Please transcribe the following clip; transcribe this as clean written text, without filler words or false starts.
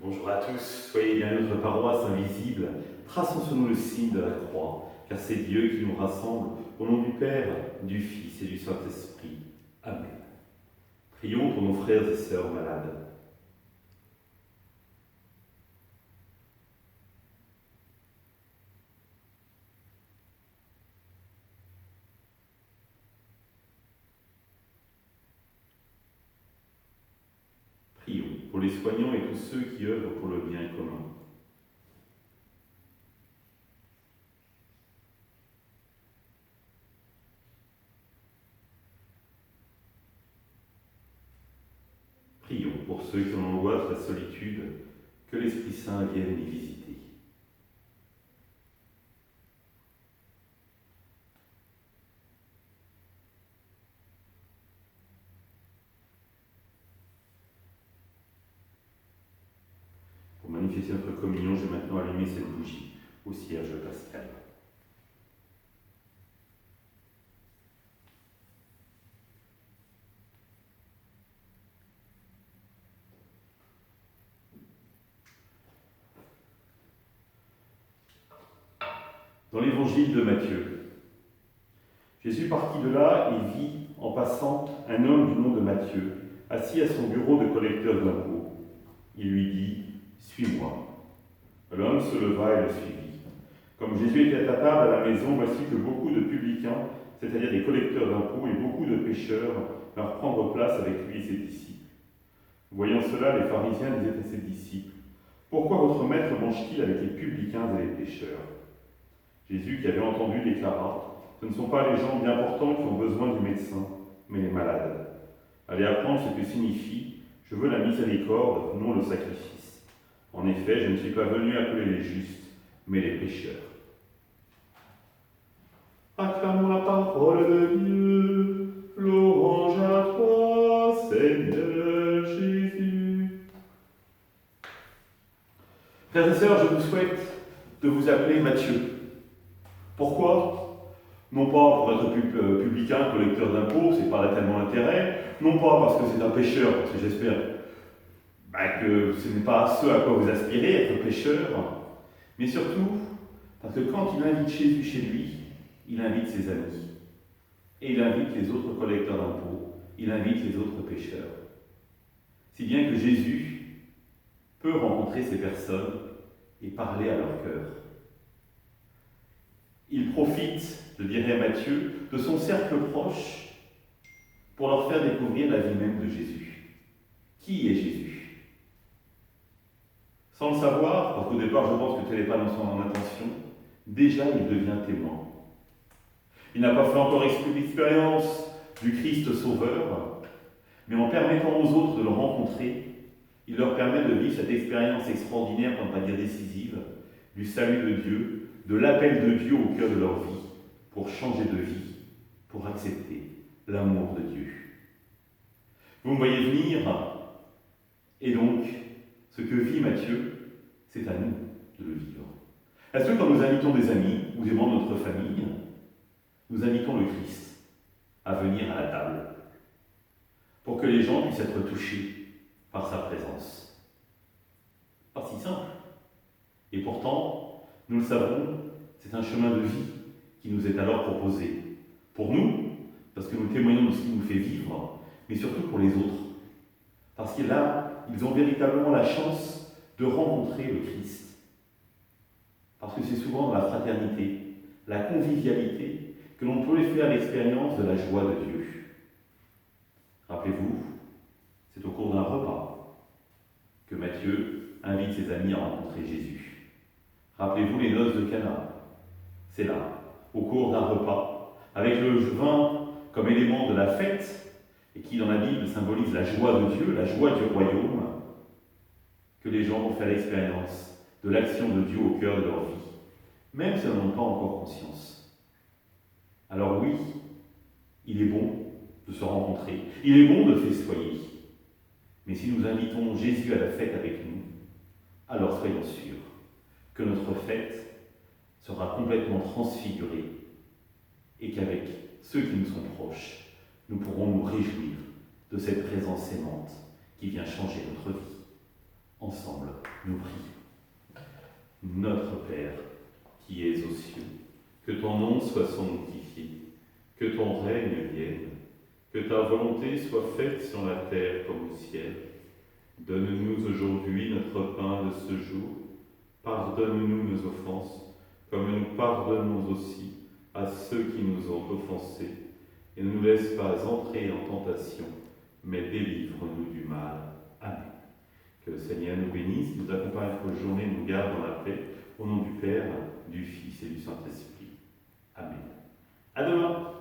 Bonjour à tous, soyez bien notre paroisse invisible, traçons sur nous le signe de la croix, car c'est Dieu qui nous rassemble, au nom du Père, du Fils et du Saint-Esprit. Amen. Prions pour nos frères et sœurs malades. Prions pour les soignants et tous ceux qui œuvrent pour le bien commun. Prions pour ceux qui ont l'angoisse, la solitude, que l'Esprit Saint vienne les visiter. Pour manifester notre communion, j'ai maintenant allumé cette bougie au cierge pascal. Dans l'évangile de Matthieu, Jésus partit de là et vit, en passant, un homme du nom de Matthieu, assis à son bureau de collecteur d'impôts. Il lui dit « Suis-moi ». L'homme se leva et le suivit. Comme Jésus était à table à la maison, voici que beaucoup de publicains, c'est-à-dire des collecteurs d'impôts, et beaucoup de pécheurs vinrent prendre place avec lui et ses disciples. Voyant cela, les pharisiens disaient à ses disciples « Pourquoi votre maître mange-t-il avec les publicains et les pécheurs ?» Jésus, qui avait entendu, déclara « Ce ne sont pas les gens bien portants qui ont besoin du médecin, mais les malades. Allez apprendre ce que signifie « Je veux la miséricorde, non le sacrifice. En effet, je ne suis pas venu appeler les justes, mais les pécheurs. » Acclamons la parole de Dieu, louange à toi, Seigneur Jésus. Frères et sœurs, je vous souhaite de vous appeler Matthieu. Pourquoi? Non pas pour être publicain, collecteur d'impôts, c'est pas là tellement l'intérêt, non pas parce que c'est un pécheur, parce que j'espère que ce n'est pas ce à quoi vous aspirez, être pécheur, mais surtout parce que quand il invite Jésus chez lui, il invite ses amis, et il invite les autres collecteurs d'impôts, il invite les autres pécheurs. Si bien que Jésus peut rencontrer ces personnes et parler à leur cœur. Il profite, je dirais à Matthieu, de son cercle proche pour leur faire découvrir la vie même de Jésus. Qui est Jésus? Sans le savoir, parce qu'au départ je pense que tel n'est pas dans son intention, déjà il devient témoin. Il n'a pas fait encore l'expérience du Christ sauveur, mais en permettant aux autres de le rencontrer, il leur permet de vivre cette expérience extraordinaire, pour ne pas dire décisive, du salut de Dieu, de l'appel de Dieu au cœur de leur vie, pour changer de vie, pour accepter l'amour de Dieu. Vous me voyez venir, et donc, ce que vit Matthieu, c'est à nous de le vivre. Est-ce que quand nous invitons des amis ou des membres de notre famille, nous invitons le Christ à venir à la table, pour que les gens puissent être touchés par sa présence? Pas si simple. Et pourtant, nous le savons, c'est un chemin de vie qui nous est alors proposé. Pour nous, parce que nous témoignons de ce qui nous fait vivre, mais surtout pour les autres. Parce que là, ils ont véritablement la chance de rencontrer le Christ. Parce que c'est souvent dans la fraternité, la convivialité, que l'on peut faire l'expérience de la joie de Dieu. Rappelez-vous, c'est au cours d'un repas que Matthieu invite ses amis à rencontrer Jésus. Rappelez-vous les noces de Cana. C'est là, au cours d'un repas, avec le vin comme élément de la fête, et qui dans la Bible symbolise la joie de Dieu, la joie du royaume, que les gens vont faire l'expérience de l'action de Dieu au cœur de leur vie, même si elles n'en ont pas encore conscience. Alors oui, il est bon de se rencontrer, il est bon de festoyer, mais si nous invitons Jésus à la fête avec nous, alors soyons sûrs que notre fête sera complètement transfigurée et qu'avec ceux qui nous sont proches, nous pourrons nous réjouir de cette présence aimante qui vient changer notre vie. Ensemble, Nous prions. Notre Père, qui es aux cieux, que ton nom soit sanctifié, que ton règne vienne, que ta volonté soit faite sur la terre comme au ciel. Donne-nous aujourd'hui notre pain de ce jour. Pardonne-nous nos offenses, comme nous pardonnons aussi à ceux qui nous ont offensés. Et ne nous laisse pas entrer en tentation, mais délivre-nous du mal. Amen. Que le Seigneur nous bénisse, nous accompagne cette journée, nous garde dans la paix. Au nom du Père, du Fils et du Saint-Esprit. Amen. À demain.